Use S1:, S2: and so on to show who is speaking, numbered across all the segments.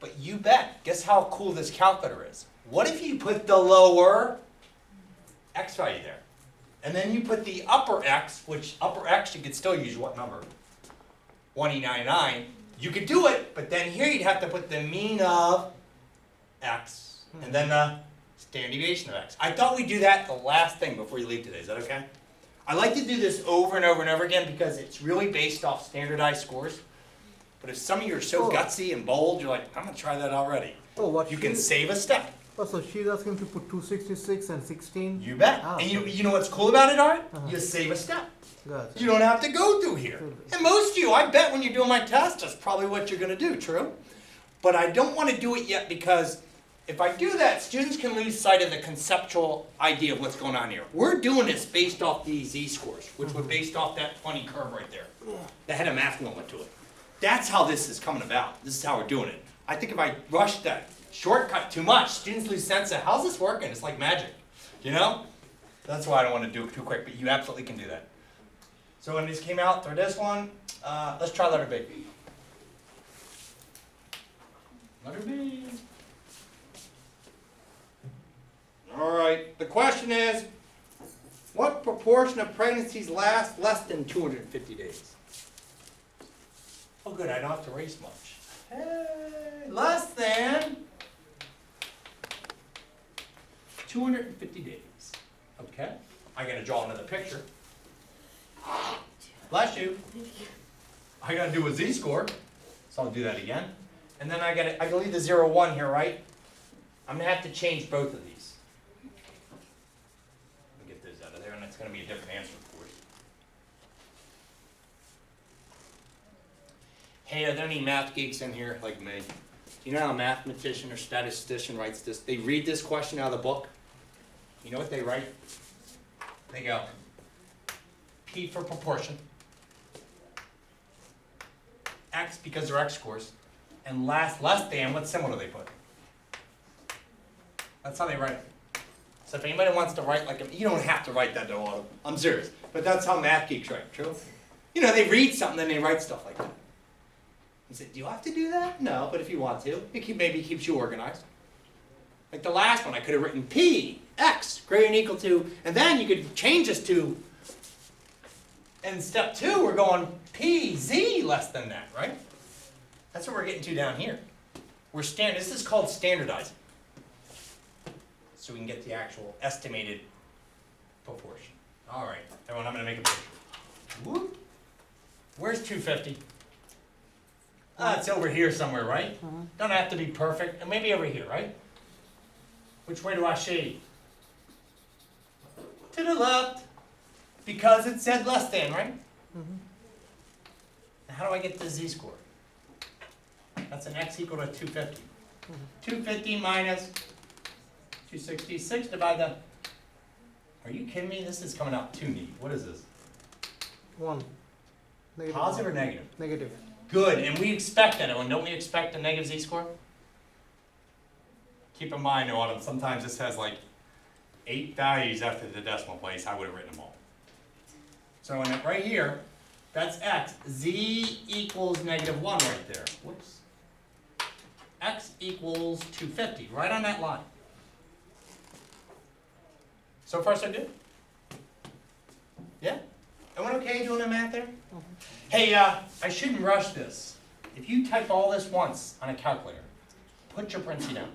S1: But you bet, guess how cool this calculator is? What if you put the lower x value there? And then you put the upper x, which upper x you could still use what number? 1,899. You could do it, but then here you'd have to put the mean of x and then the standard deviation of x. I thought we'd do that the last thing before you leave today. Is that okay? I like to do this over and over and over again because it's really based off standardized scores. But if some of you are so gutsy and bold, you're like, I'm going to try that already.
S2: Oh, what
S1: You can save a step.
S2: Oh, so she's asking to put 266 and 16?
S1: You bet.
S2: Ah,
S1: And
S2: okay.
S1: you know what's cool about it, Art?
S2: Uh-huh.
S1: You save a step.
S2: Gotcha.
S1: You don't have to go through here. And most of you, I bet when you're doing my test, that's probably what you're going to do, true? But I don't want to do it yet because if I do that, students can lose sight of the conceptual idea of what's going on here. We're doing this based off these z-scores, which were based off that funny curve right there. That had a math element to it. That's how this is coming about. This is how we're doing it. I think if I rush that shortcut too much, students lose sense of how's this working? It's like magic, you know? That's why I don't want to do it too quick, but you absolutely can do that. So when this came out for this one, let's try letter B. Letter B. All right, the question is, what proportion of pregnancies last less than 250 days? Oh good, I don't have to race much. Hey, less than 250 days. Okay, I gotta draw another picture. Bless you. I gotta do a z-score, so I'll do that again. And then I gotta leave the 0, 1 here, right? I'm gonna have to change both of these. Let me get those out of there, and it's gonna be a different answer, of course. Hey, are there any math geeks in here like me? Do you know how a mathematician or statistician writes this? They read this question out of the book. You know what they write? They go, P for proportion, X because they're X scores, and less than, what symbol do they put? That's how they write it. So if anybody wants to write like a, you don't have to write that to autumn. I'm serious. But that's how math geeks write, true? You know, they read something and they write stuff like that. You say, do you have to do that? No, but if you want to, it maybe keeps you organized. Like the last one, I could have written P, X, greater than or equal to, and then you could change this to, in step 2, we're going P, Z less than that, right? That's what we're getting to down here. This is called standardizing. So we can get the actual estimated proportion. All right, everyone, I'm going to make a picture. Whoop. Where's 250? It's over here somewhere, right? Don't have to be perfect. And maybe over here, right? Which way do I shade? To the left. Because it said less than, right? Now how do I get the z-score? That's an x equal to 250. 250 minus 266 divided the... Are you kidding me? This is coming out too neat. What is this?
S2: 1. Negative
S1: Positive
S2: 1.
S1: or negative?
S2: Negative.
S1: Good, and we expect that, everyone. Don't we expect a negative z-score? Keep in mind, Autumn, sometimes this has like 8 values after the decimal place. I would have written them all. So in it right here, that's x. Z equals negative 1 right there. Whoops. X equals 250, right on that line. So far, so good? Yeah? Everyone okay doing the math there? Hey, I shouldn't rush this. If you type all this once on a calculator, put your parentheses down.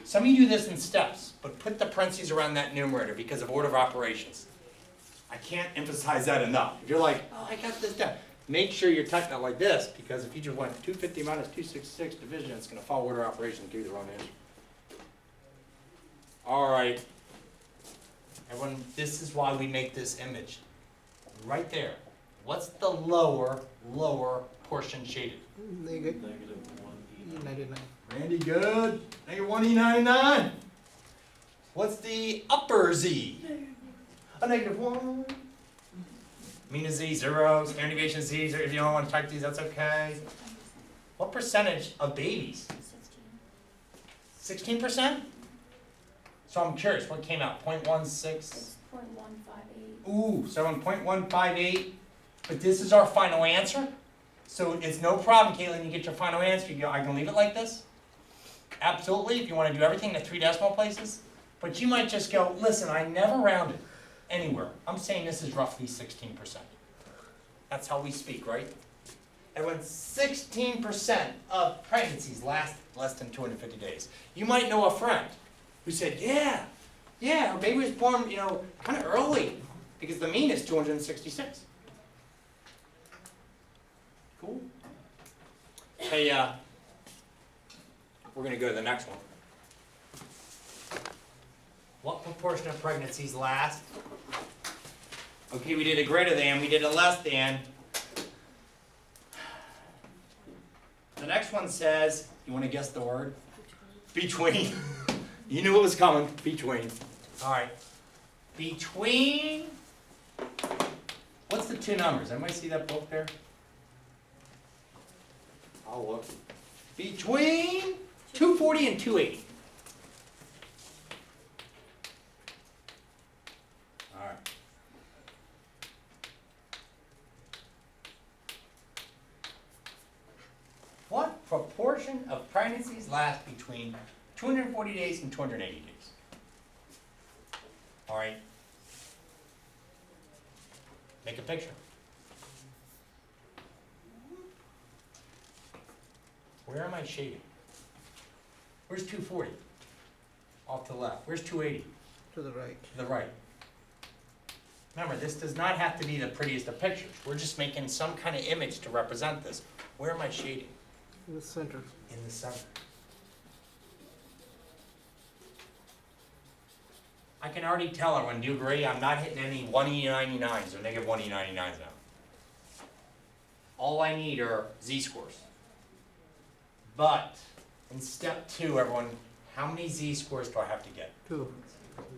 S1: Some of you do this in steps, but put the parentheses around that numerator because of order of operations. I can't emphasize that enough. If you're like, oh, I got this down, make sure you're typing it like this, because if you just went 250 minus 266 division, it's going to follow order of operations and give you the wrong answer. All right. Everyone, this is why we make this image. Right there. What's the lower portion shaded?
S2: Negative 99.
S1: Randy, good. Negative 1E99. What's the upper Z? A negative 1. Mean is Z, 0. Standard deviation is Z. If you don't want to type these, that's okay. What percentage of babies? 16%? So I'm curious, what came out? 0.16?
S3: It's 0.158.
S1: Ooh, so in 0.158. But this is our final answer? So it's no problem, Caitlin, you get your final answer, you go, I can leave it like this? Absolutely, if you wanna do everything to 3 decimal places. But you might just go, listen, I never rounded anywhere. I'm saying this is roughly 16%. That's how we speak, right? And when 16% of pregnancies last less than 250 days, you might know a friend who said, yeah, her baby was born, kind of early, because the mean is 266. Cool. Hey, we're gonna go to the next one. What proportion of pregnancies last? Okay, we did a greater than, we did a less than. The next one says, you wanna guess the word? Between. You knew it was coming, between. All right. Between, what's the 2 numbers? Everybody see that book there? I'll look. Between 240 and 280. All right. What proportion of pregnancies last between 240 days and 280 days? All right. Make a picture. Where am I shading? Where's 240? Off to the left. Where's 280?
S2: To the right.
S1: To the right. Remember, this does not have to be the prettiest of pictures. We're just making some kind of image to represent this. Where am I shading?
S2: In the center.
S1: In the center. I can already tell her when you agree, I'm not hitting any 1E99s or negative 1E99s now. All I need are z-scores. But in step 2, everyone, how many z-scores do I have to get?
S2: 2.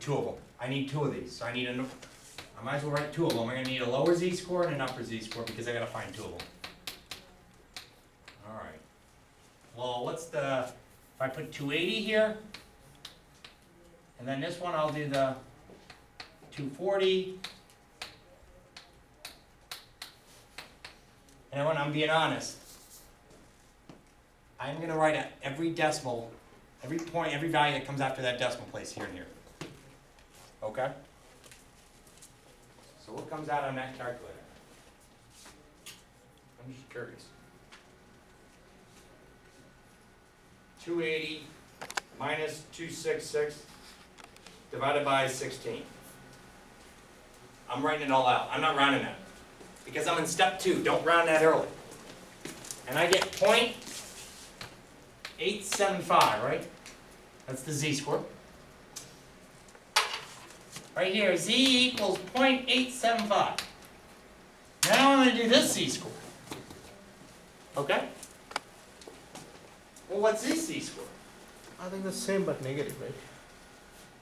S1: 2 of them. I need 2 of these. So I might as well write 2 of them. I'm going to need a lower z-score and an upper z-score because I got to find 2 of them. All right. Well, if I put 280 here, and then this one I'll do the 240. And when I'm being honest, I'm going to write out every decimal, every point, every value that comes after that decimal place here and here. Okay? So what comes out on that calculator? I'm just curious. 280 minus 266 divided by 16. I'm writing it all out. I'm not rounding that. Because I'm in step 2. Don't round that early. And I get 0.875, right? That's the z-score. Right here, z equals 0.875. Now I'm going to do this z-score. Okay? Well, what's this z-score?
S2: I think the same but negative, right?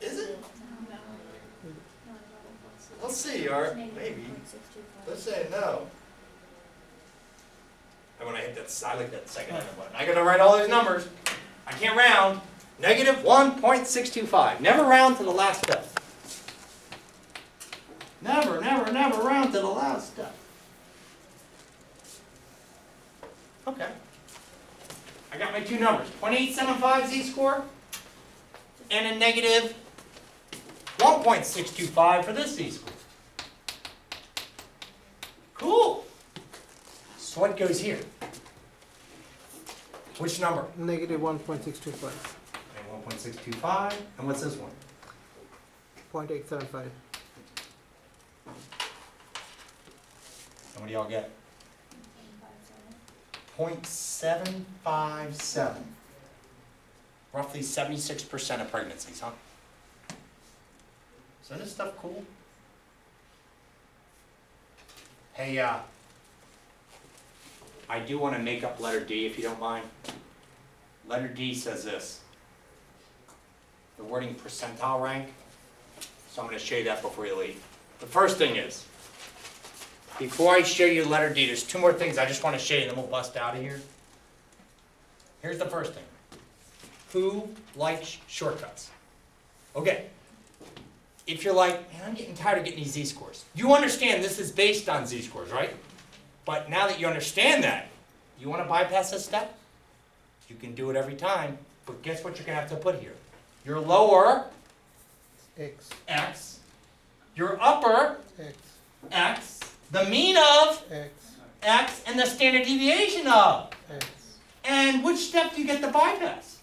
S1: Is it? Let's see, or maybe. Let's say no. And when I hit that, I like that second enter button. I gotta write all these numbers. I can't round. Negative 1.625. Never round to the last step. Never, never, never round to the last step. Okay. I got my 2 numbers. 0.875 z-score and a negative 1.625 for this z-score. Cool. So what goes here? Which number?
S2: Negative 1.625.
S1: 1.625. And what's this one?
S2: 0.875.
S1: And what do y'all get? 0.757. Roughly 76% of pregnancies, huh? Isn't this stuff cool? Hey, I do want to make up letter D if you don't mind. Letter D says this. The wording percentile rank. So I'm going to show you that before you leave. The first thing is, before I show you letter D, there's 2 more things I just want to show you, and then we'll bust out of here. Here's the first thing. Who likes shortcuts? Okay. If you're like, man, I'm getting tired of getting these z-scores. You understand this is based on z-scores, right? But now that you understand that, You want to bypass this step? You can do it every time, but guess what you're going to have to put here? Your lower
S2: X,
S1: x, your upper
S2: X,
S1: x, the mean of
S2: X,
S1: x, and the standard deviation of.
S2: X.
S1: And which step do you get to bypass?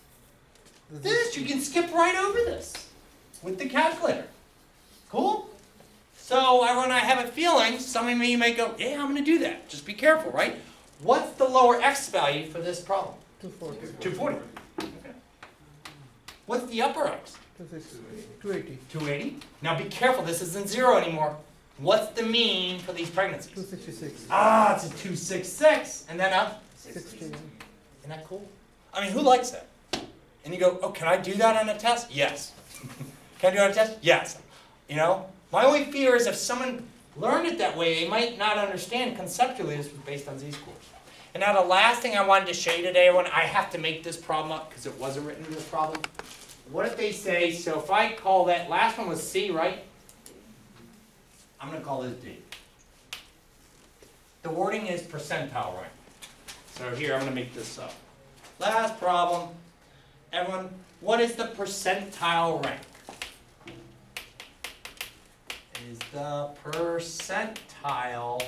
S1: This, you can skip right over this with the calculator. Cool? So everyone, I have a feeling, some of you may go, yeah, I'm going to do that. Just be careful, right? What's the lower x value for this problem?
S2: 240.
S1: 240. Okay. What's the upper x?
S2: 280.
S1: 280. Now be careful, this isn't 0 anymore. What's the mean for these pregnancies?
S2: 266.
S1: Ah, it's a 266. And then a
S2: 60.
S1: Isn't that cool? I mean, who likes that? And you go, oh, can I do that on a test? Yes. Can I do it on a test? Yes. You know, my only fear is if someone learned it that way, they might not understand conceptually this was based on z-scores. And now the last thing I wanted to show you today, everyone, I have to make this problem up because it wasn't written in this problem. What if they say, so if I call that, last one was C, right? I'm going to call this D. The wording is percentile rank. So here, I'm going to make this up. Last problem. Everyone, what is the percentile rank? Is the percentile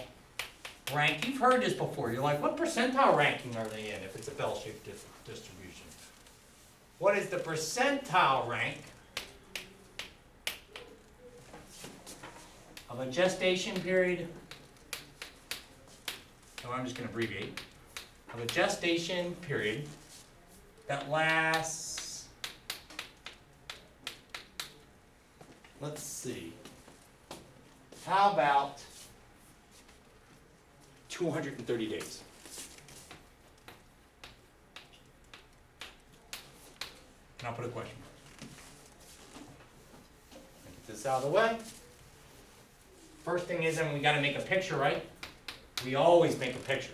S1: rank, you've heard this before, you're like, what percentile ranking are they in if it's a bell-shaped distribution? What is the percentile rank of a gestation period, so I'm just going to abbreviate, of a gestation period that lasts, let's see, how about 230 days? And I'll put a question mark. Get this out of the way. First thing is, we got to make a picture, right? We always make a picture.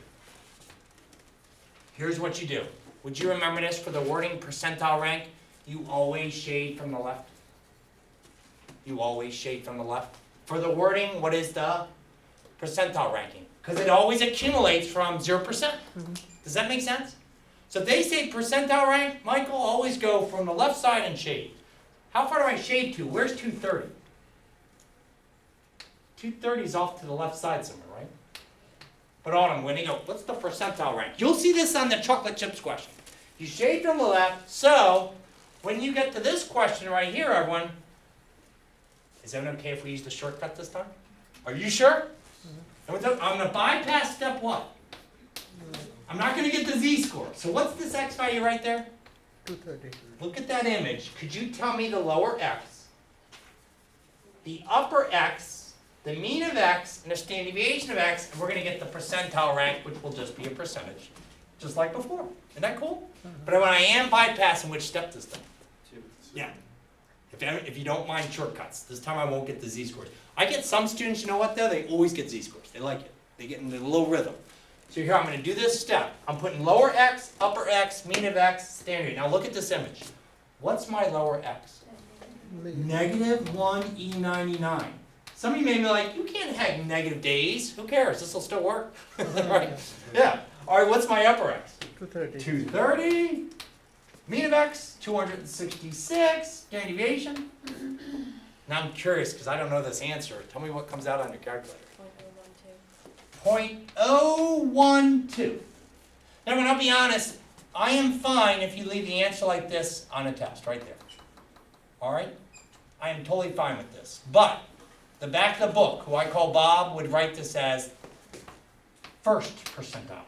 S1: Here's what you do. Would you remember this for the wording percentile rank? You always shade from the left. You always shade from the left. For the wording, what is the percentile ranking? Because it always accumulates from 0%. Does that make sense? So if they say percentile rank, Michael, always go from the left side and shade. How far do I shade to? Where's 230? 230 is off to the left side somewhere, right? But hold on, when you go, what's the percentile rank? You'll see this on the chocolate chips question. You shade from the left, so when you get to this question right here, everyone, is that okay if we use the shortcut this time? Are you sure? I'm going to bypass step one. I'm not going to get the z-score. So what's this x value right there?
S2: 230.
S1: Look at that image. Could you tell me the lower x, the upper x, the mean of x, and the standard deviation of x, and we're going to get the percentile rank, which will just be a percentage, just like before. Isn't that cool? But when I am bypassing, which step this time? Yeah. If you don't mind shortcuts, this time I won't get the z-scores. I get some students, you know what though? They always get z-scores. They like it. They get into a little rhythm. So here I'm going to do this step. I'm putting lower x, upper x, mean of x, standard. Now look at this image. What's my lower x? Negative 1e99. Some of you may be like, you can't have negative days. Who cares? This will still work. Right? Yeah. All right, what's my upper x?
S2: 230.
S1: 230. Mean of x, 266. Standard deviation. Now I'm curious because I don't know this answer. Tell me what comes out on your calculator. 0.012. Now, when I'll be honest, I am fine if you leave the answer like this on a test, right there. All right? I am totally fine with this. But the back of the book, who I call Bob, would write this as first percentile.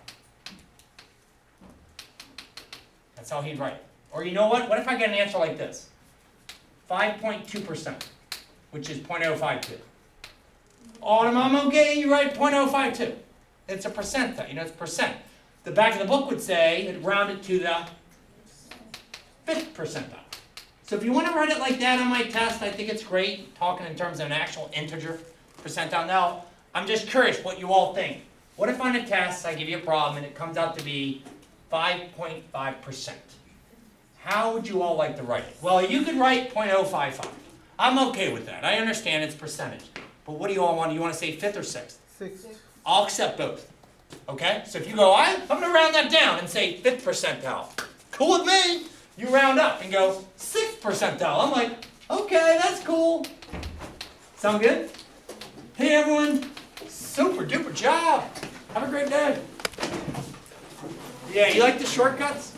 S1: That's how he'd write it. Or you know what? What if I get an answer like this? 5.2%, which is 0.052. I'm okay, you write 0.052. It's a percentile, you know, it's percent. The back of the book would say, it rounded to the 5th percentile. So if you want to write it like that on my test, I think it's great, talking in terms of an actual integer percentile. Now, I'm just curious what you all think. What if on a test, I give you a problem, and it comes out to be 5.5%? How would you all like to write it? Well, you could write 0.055. I'm okay with that. I understand it's percentage. But what do you all want? Do you want to say 5th or 6th?
S2: 6.
S1: I'll accept both. Okay? So if you go, I'm going to round that down and say 5th percentile. Cool with me. You round up and go 6th percentile. I'm like, okay, that's cool. Sound good? Hey everyone, super duper job. Have a great day. Yeah, you like the shortcuts?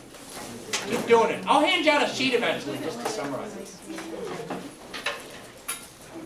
S1: Keep doing it. I'll hand you out a sheet eventually just to summarize this.